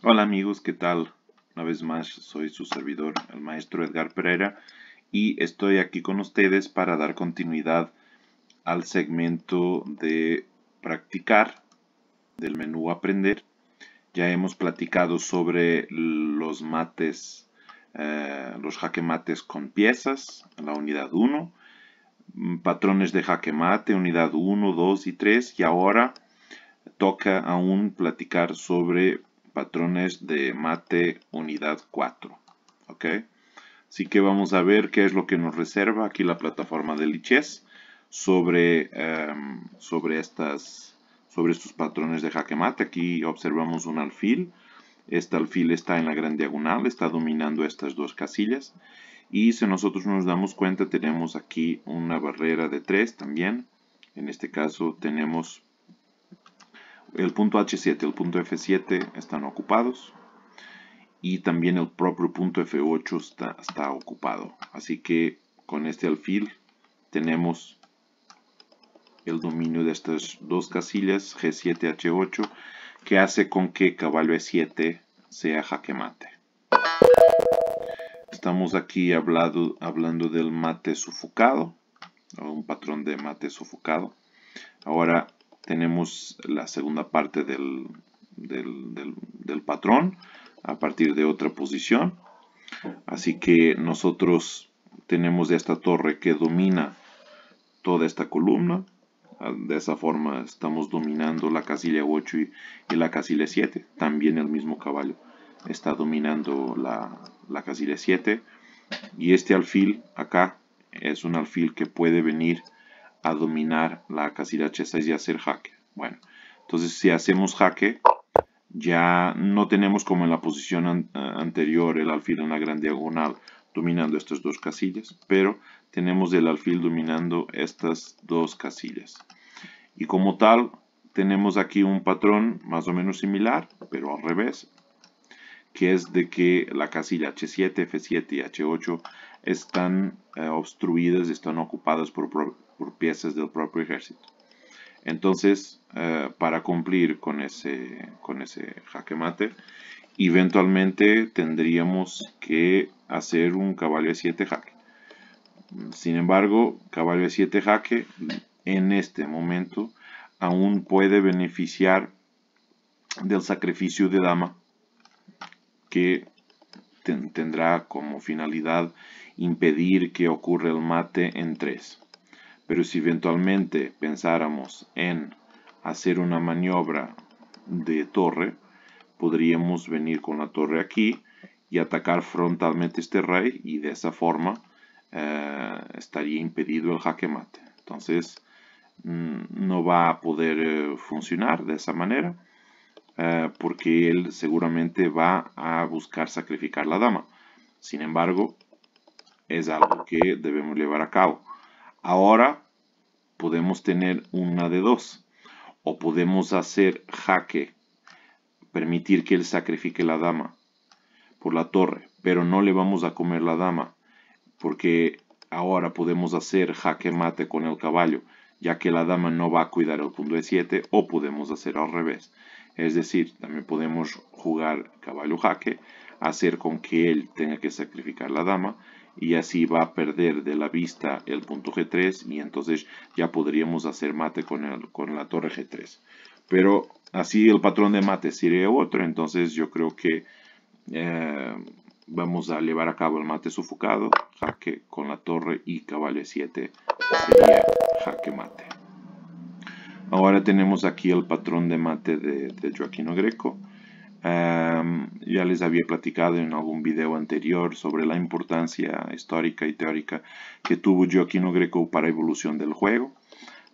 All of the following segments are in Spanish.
Hola amigos, ¿qué tal? Una vez más soy su servidor, el maestro Edgar Pereira, y estoy aquí con ustedes para dar continuidad al segmento de practicar del menú Aprender. Ya hemos platicado sobre los mates, los jaque mates con piezas, la unidad 1, patrones de jaque mate, unidad 1, 2 y 3, y ahora toca aún platicar sobre patrones de mate unidad 4. ¿Ok? Así que vamos a ver qué es lo que nos reserva aquí la plataforma de Lichess sobre estos patrones de jaque mate. Aquí observamos un alfil. Este alfil está en la gran diagonal, está dominando estas dos casillas. Y si nosotros nos damos cuenta, tenemos aquí una barrera de 3 también. En este caso tenemos el punto H7 y el punto F7 están ocupados. Y también el propio punto F8 está ocupado. Así que con este alfil tenemos el dominio de estas dos casillas, G7, H8, que hace con que caballo E7 sea jaque mate. Estamos aquí hablando del mate sofocado, o un patrón de mate sofocado. Ahora tenemos la segunda parte del patrón a partir de otra posición. Así que nosotros tenemos esta torre que domina toda esta columna. De esa forma estamos dominando la casilla 8 y la casilla 7. También el mismo caballo está dominando la casilla 7. Y este alfil acá es un alfil que puede venir a dominar la casilla H6 y hacer jaque. Bueno, entonces si hacemos jaque, ya no tenemos como en la posición anterior el alfil en la gran diagonal dominando estas dos casillas, pero tenemos el alfil dominando estas dos casillas. Y como tal, tenemos aquí un patrón más o menos similar, pero al revés, que es de que la casilla H7, F7 y H8 están obstruidas, están ocupadas por piezas del propio ejército. Entonces, para cumplir con ese jaque mate, eventualmente tendríamos que hacer un caballo E7 jaque. Sin embargo, caballo E7 jaque en este momento aún puede beneficiar del sacrificio de dama, que tendrá como finalidad impedir que ocurra el mate en 3. Pero si eventualmente pensáramos en hacer una maniobra de torre, podríamos venir con la torre aquí y atacar frontalmente este rey, y de esa forma estaría impedido el jaque mate. Entonces no va a poder funcionar de esa manera, porque él seguramente va a buscar sacrificar la dama. Sin embargo, es algo que debemos llevar a cabo. Ahora podemos tener una de dos. O podemos hacer jaque, permitir que él sacrifique la dama por la torre, pero no le vamos a comer la dama, porque ahora podemos hacer jaque mate con el caballo, ya que la dama no va a cuidar el punto E7, o podemos hacer al revés. Es decir, también podemos jugar caballo jaque, hacer con que él tenga que sacrificar la dama, y así va a perder de la vista el punto G3, y entonces ya podríamos hacer mate con la torre G3. Pero así el patrón de mate sería otro. Entonces yo creo que vamos a llevar a cabo el mate sofocado, jaque con la torre, y caballo E7 sería jaque mate. Ahora tenemos aquí el patrón de mate de Gioacchino Greco. Ya les había platicado en algún video anterior sobre la importancia histórica y teórica que tuvo Gioacchino Greco para la evolución del juego.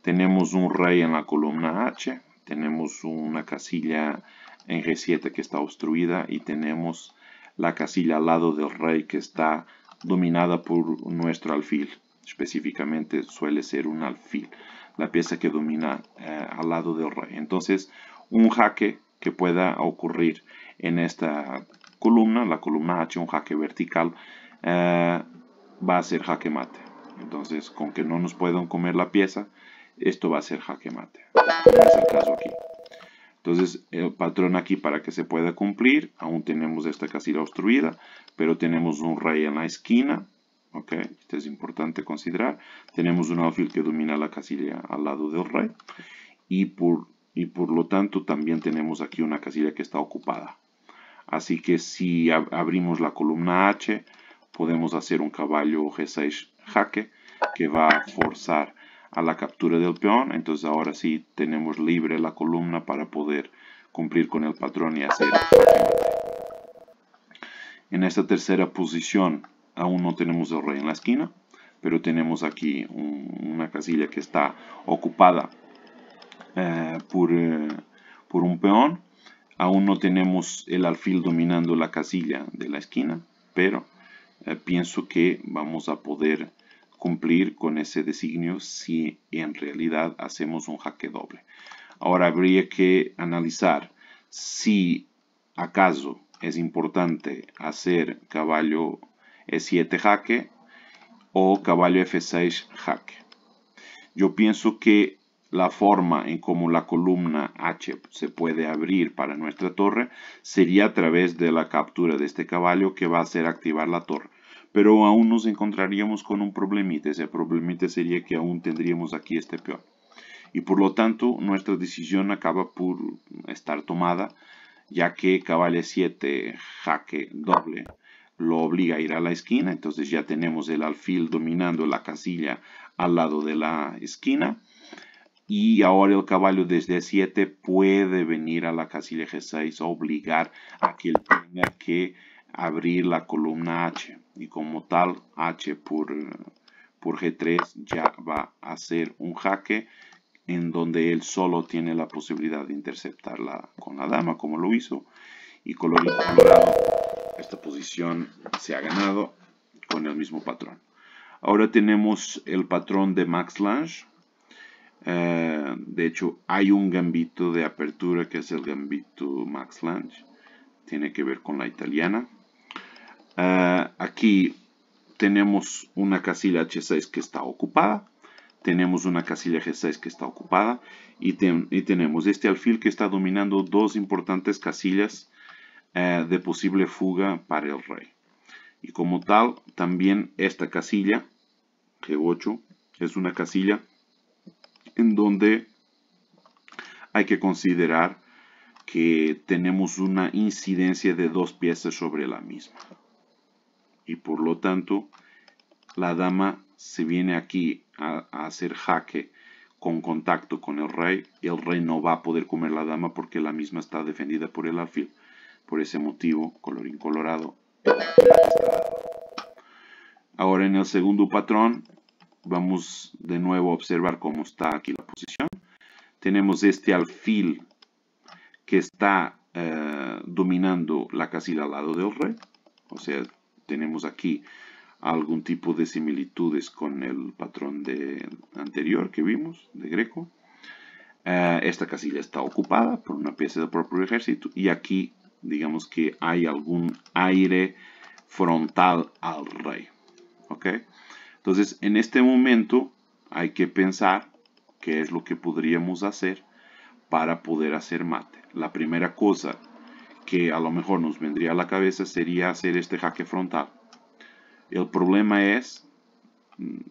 Tenemos un rey en la columna H, tenemos una casilla en G7 que está obstruida, y tenemos la casilla al lado del rey que está dominada por nuestro alfil. Específicamente suele ser un alfil, la pieza que domina al lado del rey. Entonces, un jaque que pueda ocurrir en esta columna, la columna H, un jaque vertical, va a ser jaque mate. Entonces, con que no nos puedan comer la pieza, esto va a ser jaque mate, como es el caso aquí. Entonces el patrón aquí, para que se pueda cumplir, aún tenemos esta casilla obstruida, pero tenemos un rey en la esquina. Ok, esto es importante considerar. Tenemos un alfil que domina la casilla al lado del rey. Y por lo tanto también tenemos aquí una casilla que está ocupada. Así que si abrimos la columna H, podemos hacer un caballo G6 jaque que va a forzar a la captura del peón. Entonces ahora sí tenemos libre la columna para poder cumplir con el patrón y hacer jaque mate. En esta tercera posición aún no tenemos el rey en la esquina, pero tenemos aquí una casilla que está ocupada por un peón. Aún no tenemos el alfil dominando la casilla de la esquina, pero pienso que vamos a poder cumplir con ese designio si en realidad hacemos un jaque doble. Ahora habría que analizar si acaso es importante hacer caballo E7 jaque o caballo F6 jaque. Yo pienso que la forma en cómo la columna H se puede abrir para nuestra torre sería a través de la captura de este caballo que va a hacer activar la torre. Pero aún nos encontraríamos con un problemita. Ese problemita sería que aún tendríamos aquí este peón. Y por lo tanto nuestra decisión acaba por estar tomada, ya que caballo 7 jaque doble lo obliga a ir a la esquina. Entonces ya tenemos el alfil dominando la casilla al lado de la esquina. Y ahora el caballo desde E7 puede venir a la casilla G6 a obligar a que él tenga que abrir la columna H. Y como tal, H por G3 ya va a ser un jaque en donde él solo tiene la posibilidad de interceptarla con la dama, como lo hizo. Y colorín colorado, esta posición se ha ganado con el mismo patrón. Ahora tenemos el patrón de Max Lange. De hecho, hay un gambito de apertura que es el gambito Max Lange. Tiene que ver con la italiana. Aquí tenemos una casilla H6 que está ocupada. Tenemos una casilla G6 que está ocupada. Y tenemos este alfil que está dominando dos importantes casillas de posible fuga para el rey. Y como tal, también esta casilla, G8, es una casilla en donde hay que considerar que tenemos una incidencia de dos piezas sobre la misma. Y por lo tanto, la dama se viene aquí a hacer jaque con contacto con el rey. Y el rey no va a poder comer la dama porque la misma está defendida por el alfil. Por ese motivo, colorín colorado, el alfil está dado. Ahora en el segundo patrón, vamos de nuevo a observar cómo está aquí la posición. Tenemos este alfil que está dominando la casilla al lado del rey. O sea, tenemos aquí algún tipo de similitudes con el patrón anterior que vimos, de Greco. Esta casilla está ocupada por una pieza del propio ejército. Y aquí, digamos que hay algún aire frontal al rey. ¿Ok? Entonces, en este momento hay que pensar qué es lo que podríamos hacer para poder hacer mate. La primera cosa que a lo mejor nos vendría a la cabeza sería hacer este jaque frontal. El problema es,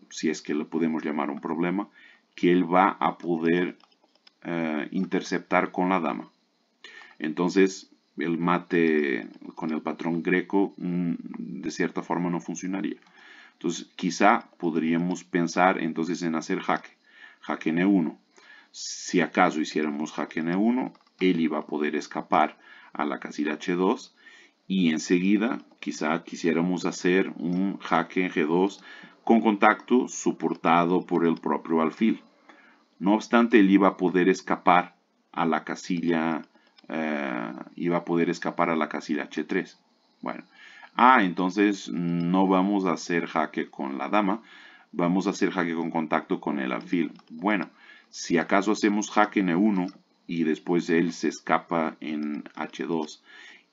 si es que lo podemos llamar un problema, que él va a poder interceptar con la dama. Entonces, el mate con el patrón Greco de cierta forma no funcionaría. Entonces, quizá podríamos pensar entonces en hacer jaque N1. Si acaso hiciéramos jaque N1, él iba a poder escapar a la casilla H2 y enseguida quizá quisiéramos hacer un jaque G2 con contacto soportado por el propio alfil. No obstante, él iba a poder escapar a la casilla H3. Bueno, entonces no vamos a hacer jaque con la dama, vamos a hacer jaque con contacto con el alfil. Bueno, si acaso hacemos jaque N1 y después él se escapa en H2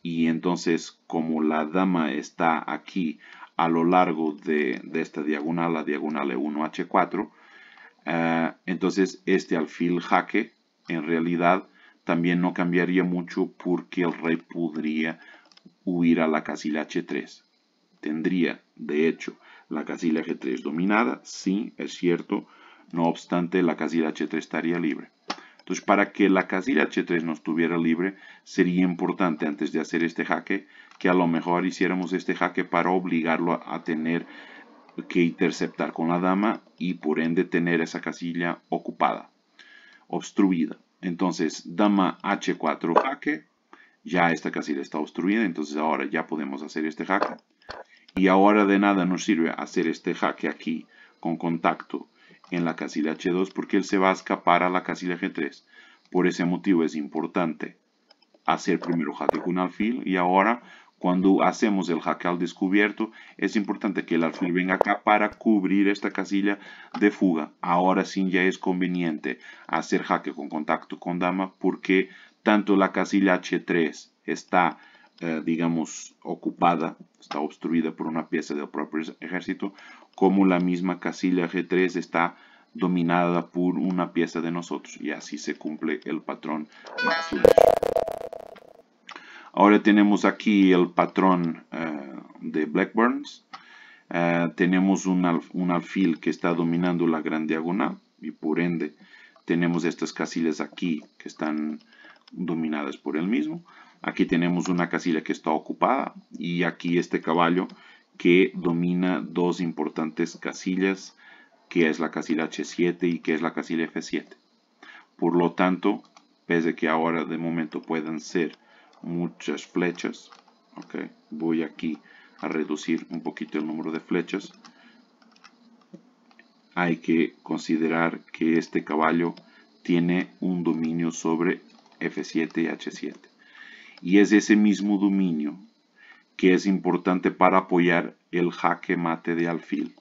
y entonces como la dama está aquí a lo largo de esta diagonal, la diagonal E1 H4, entonces este alfil jaque en realidad también no cambiaría mucho porque el rey podría huir a la casilla H3. Tendría, de hecho, la casilla G3 dominada, sí, es cierto, no obstante la casilla H3 estaría libre. Entonces, para que la casilla H3 no estuviera libre, sería importante antes de hacer este jaque, que a lo mejor hiciéramos este jaque para obligarlo a tener que interceptar con la dama y por ende tener esa casilla ocupada, obstruida. Entonces, dama H4 jaque, ya esta casilla está obstruida, entonces ahora ya podemos hacer este jaque. Y ahora de nada nos sirve hacer este jaque aquí con contacto en la casilla H2 porque él se va a escapar a la casilla G3. Por ese motivo es importante hacer primero jaque con alfil y ahora cuando hacemos el jaque al descubierto es importante que el alfil venga acá para cubrir esta casilla de fuga. Ahora sí ya es conveniente hacer jaque con contacto con dama porque tanto la casilla H3 está digamos, ocupada, está obstruida por una pieza del propio ejército, como la misma casilla G3 está dominada por una pieza de nosotros. Y así se cumple el patrón más flash. Ahora tenemos aquí el patrón de Blackburns. Tenemos un alfil que está dominando la gran diagonal y por ende tenemos estas casillas aquí que están dominadas por él mismo. Aquí tenemos una casilla que está ocupada y aquí este caballo que domina dos importantes casillas, que es la casilla H7 y que es la casilla F7. Por lo tanto, pese a que ahora de momento puedan ser muchas flechas, okay, voy aquí a reducir un poquito el número de flechas. Hay que considerar que este caballo tiene un dominio sobre F7 y H7. Y es ese mismo dominio que es importante para apoyar el jaque mate de alfil,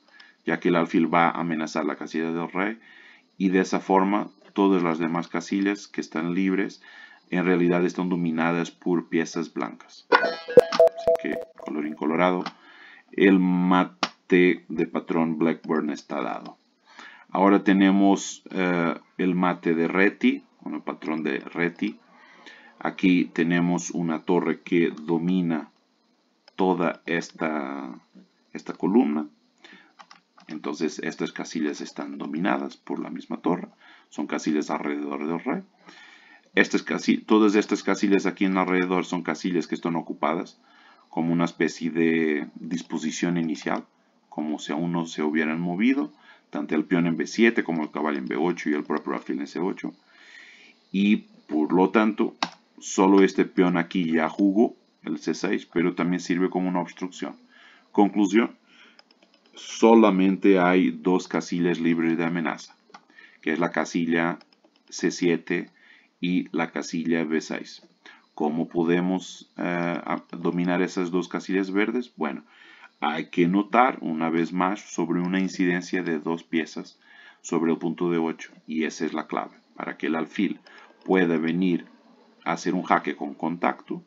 ya que el alfil va a amenazar la casilla del rey y de esa forma todas las demás casillas que están libres en realidad están dominadas por piezas blancas. Así que, colorín colorado, el mate de patrón Blackburn está dado. Ahora tenemos el mate de Reti, el patrón de Reti. Aquí tenemos una torre que domina toda esta columna. Entonces estas casillas están dominadas por la misma torre. Son casillas alrededor del rey. Todas estas casillas aquí en alrededor son casillas que están ocupadas como una especie de disposición inicial, como si aún no se hubieran movido, tanto el peón en B7 como el caballo en B8 y el propio alfil en C8. Y por lo tanto, solo este peón aquí ya jugó el C6, pero también sirve como una obstrucción. Conclusión, solamente hay dos casillas libres de amenaza, que es la casilla C7 y la casilla B6. ¿Cómo podemos dominar esas dos casillas verdes? Bueno, hay que notar una vez más sobre una incidencia de dos piezas sobre el punto de 8. Y esa es la clave, para que el alfil pueda venir a hacer un jaque con contacto,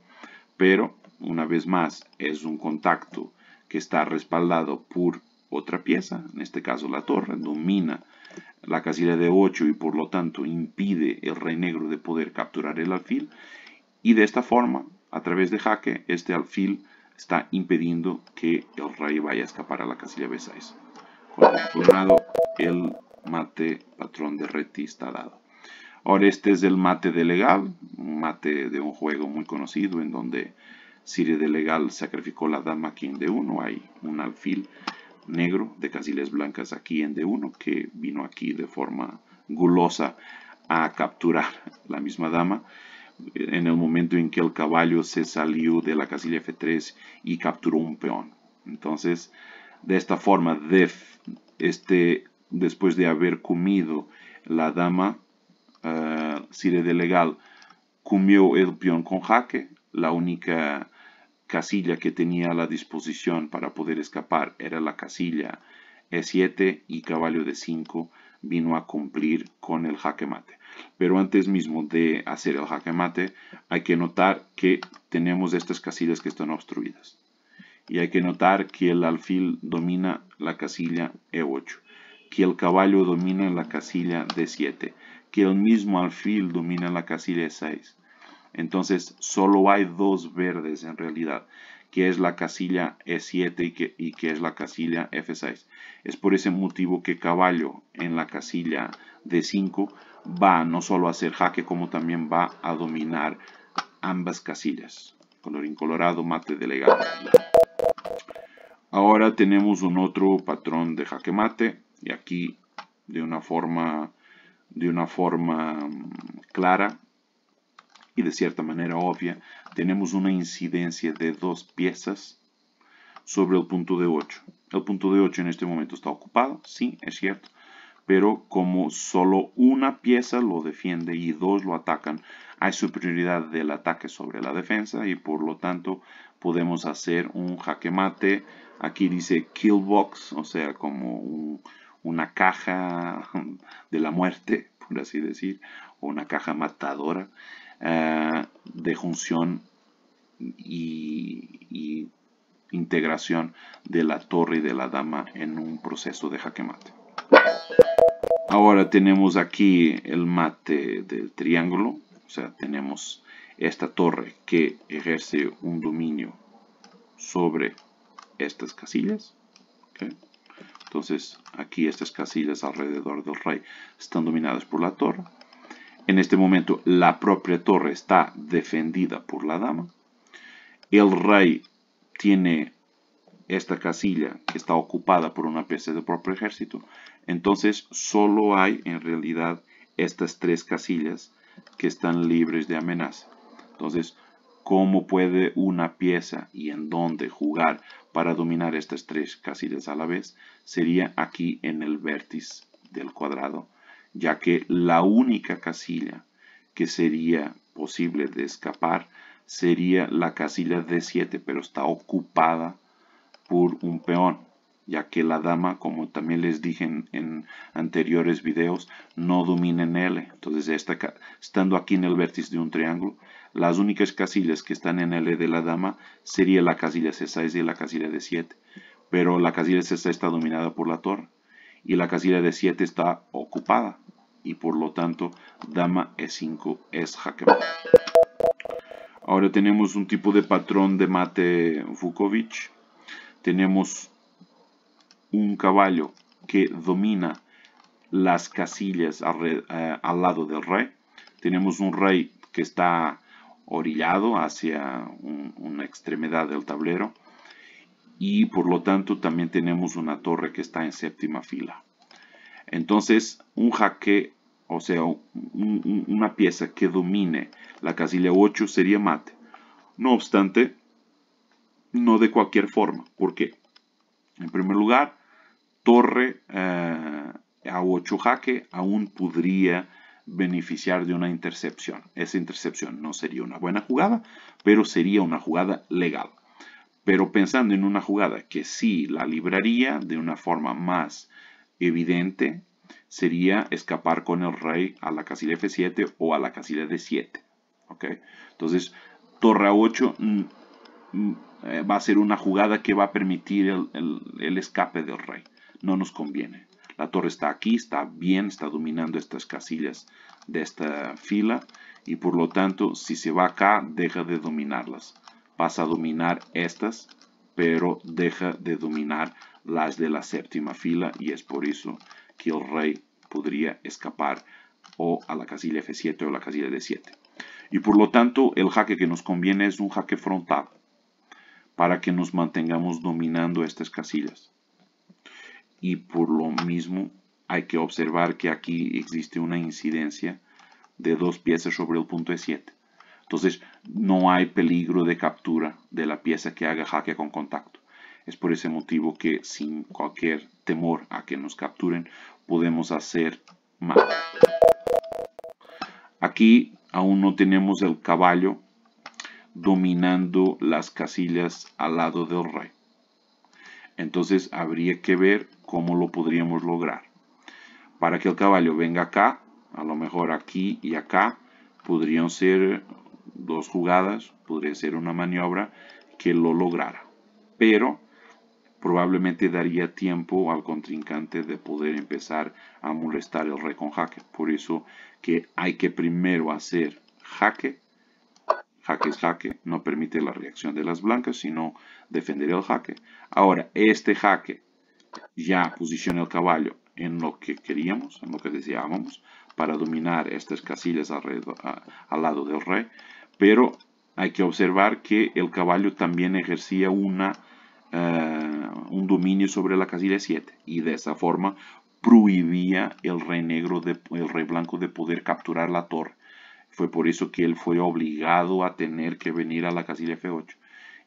pero una vez más es un contacto que está respaldado por otra pieza, en este caso la torre, domina la casilla de 8 y por lo tanto impide el rey negro de poder capturar el alfil. Y de esta forma, a través de jaque, este alfil está impidiendo que el rey vaya a escapar a la casilla B6. Con el colorado, el mate patrón de Reti está dado. Ahora este es el mate de Legal, un mate de un juego muy conocido en donde Sire de Legal sacrificó la dama aquí en D1. Hay un alfil negro de casillas blancas aquí en D1 que vino aquí de forma gulosa a capturar la misma dama en el momento en que el caballo se salió de la casilla F3 y capturó un peón. Entonces, de esta forma, después de haber comido la dama, Sire de Legal comió el peón con jaque. La única casilla que tenía a la disposición para poder escapar era la casilla E7 y caballo de 5 vino a cumplir con el jaque mate. Pero antes mismo de hacer el jaque mate hay que notar que tenemos estas casillas que están obstruidas. Y hay que notar que el alfil domina la casilla E8, que el caballo domina la casilla D7, que el mismo alfil domina la casilla E6. Entonces solo hay dos verdes en realidad, que es la casilla E7 y que es la casilla F6. Es por ese motivo que caballo en la casilla D5 va no solo a hacer jaque, como también va a dominar ambas casillas. Colorín colorado, mate delegado. Ahora tenemos un otro patrón de jaque mate, y aquí de una forma clara y de cierta manera obvia, tenemos una incidencia de dos piezas sobre el punto de 8. El punto de 8 en este momento está ocupado, sí, es cierto, pero como solo una pieza lo defiende y dos lo atacan, hay superioridad del ataque sobre la defensa y por lo tanto podemos hacer un jaque mate. Aquí dice kill box, o sea, como una caja de la muerte, por así decir, o una caja matadora de junción y integración de la torre y de la dama en un proceso de jaque mate. Ahora tenemos aquí el mate del triángulo, o sea, tenemos esta torre que ejerce un dominio sobre estas casillas. ¿Okay? Entonces, aquí estas casillas alrededor del rey están dominadas por la torre. En este momento, la propia torre está defendida por la dama. El rey tiene esta casilla que está ocupada por una pieza del propio ejército. Entonces, solo hay en realidad estas tres casillas que están libres de amenaza. Entonces, ¿cómo puede una pieza y en dónde jugar para dominar estas tres casillas a la vez? Sería aquí en el vértice del cuadrado, ya que la única casilla que sería posible de escapar sería la casilla D7, pero está ocupada por un peón, ya que la dama, como también les dije en anteriores videos, no domina en L. Entonces, estando aquí en el vértice de un triángulo, las únicas casillas que están en L de la dama sería la casilla C6 y la casilla D7. Pero la casilla C6 está dominada por la torre y la casilla D7 está ocupada. Y por lo tanto, dama E5 es jaque mate. Ahora tenemos un tipo de patrón de mate Vukovic. Tenemos un caballo que domina las casillas al lado del rey. Tenemos un rey que está orillado hacia una extremidad del tablero. Y por lo tanto también tenemos una torre que está en séptima fila. Entonces un jaque, o sea, una pieza que domine la casilla 8 sería mate. No obstante, no de cualquier forma. ¿Por qué? En primer lugar, torre a 8 jaque aún podría beneficiar de una intercepción. Esa intercepción no sería una buena jugada, pero sería una jugada legal. Pero pensando en una jugada que sí la libraría de una forma más evidente, sería escapar con el rey a la casilla F7 o a la casilla D7. ¿Okay? Entonces, torre a 8 va a ser una jugada que va a permitir el escape del rey. No nos conviene. La torre está aquí, está bien, está dominando estas casillas de esta fila y por lo tanto, si se va acá, deja de dominarlas. Pasa a dominar estas, pero deja de dominar las de la séptima fila y es por eso que el rey podría escapar o a la casilla F7 o a la casilla D7. Y por lo tanto, el jaque que nos conviene es un jaque frontal para que nos mantengamos dominando estas casillas. Y por lo mismo, hay que observar que aquí existe una incidencia de dos piezas sobre el punto E7. Entonces, no hay peligro de captura de la pieza que haga jaque con contacto. Es por ese motivo que, sin cualquier temor a que nos capturen, podemos hacer mate. Aquí aún no tenemos el caballo dominando las casillas al lado del rey. Entonces, habría que ver cómo lo podríamos lograr. Para que el caballo venga acá, a lo mejor aquí y acá, podrían ser dos jugadas, podría ser una maniobra que lo lograra. Pero probablemente daría tiempo al contrincante de poder empezar a molestar el rey con jaque. Por eso que hay que primero hacer jaque. Jaque es jaque, no permite la reacción de las blancas, sino defender el jaque. Ahora, este jaque ya posiciona el caballo en lo que queríamos, en lo que deseábamos, para dominar estas casillas al lado del rey, pero hay que observar que el caballo también ejercía un dominio sobre la casilla 7 y de esa forma prohibía el rey blanco de poder capturar la torre. Fue por eso que él fue obligado a tener que venir a la casilla F8.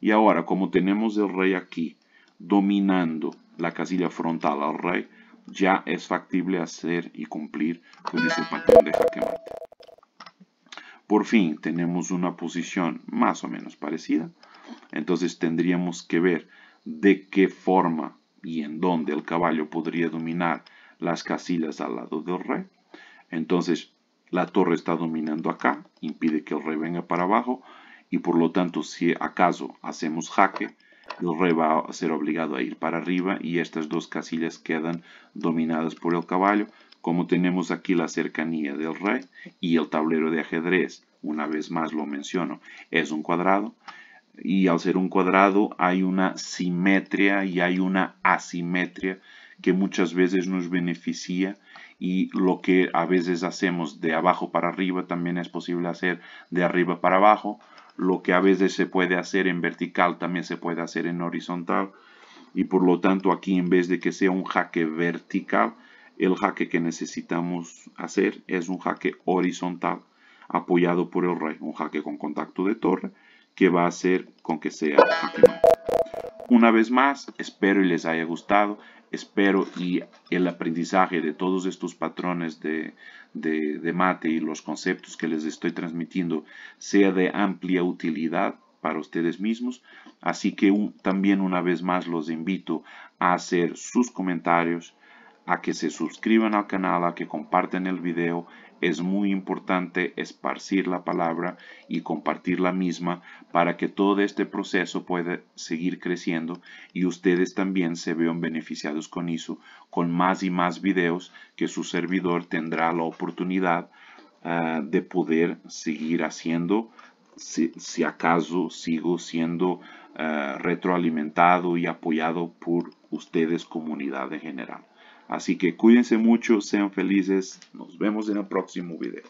Y ahora, como tenemos el rey aquí dominando la casilla frontal al rey, ya es factible hacer y cumplir con ese patrón de jaque mate. Por fin tenemos una posición más o menos parecida. Entonces tendríamos que ver de qué forma y en dónde el caballo podría dominar las casillas al lado del rey. Entonces la torre está dominando acá, impide que el rey venga para abajo y por lo tanto si acaso hacemos jaque, el rey va a ser obligado a ir para arriba y estas dos casillas quedan dominadas por el caballo. Como tenemos aquí la cercanía del rey y el tablero de ajedrez, una vez más lo menciono, es un cuadrado. Y al ser un cuadrado hay una simetría y hay una asimetría que muchas veces nos beneficia y lo que a veces hacemos de abajo para arriba también es posible hacer de arriba para abajo. Lo que a veces se puede hacer en vertical también se puede hacer en horizontal y por lo tanto aquí en vez de que sea un jaque vertical, el jaque que necesitamos hacer es un jaque horizontal apoyado por el rey, un jaque con contacto de torre que va a hacer con que sea jaque mate. Una vez más, espero y les haya gustado, espero y el aprendizaje de todos estos patrones de mate y los conceptos que les estoy transmitiendo sea de amplia utilidad para ustedes mismos, así que también una vez más los invito a hacer sus comentarios, a que se suscriban al canal, a que compartan el video. Es muy importante esparcir la palabra y compartir la misma para que todo este proceso pueda seguir creciendo y ustedes también se vean beneficiados con eso, con más y más videos que su servidor tendrá la oportunidad de poder seguir haciendo si acaso sigo siendo retroalimentado y apoyado por ustedes, comunidad en general. Así que cuídense mucho, sean felices. Nos vemos en el próximo video.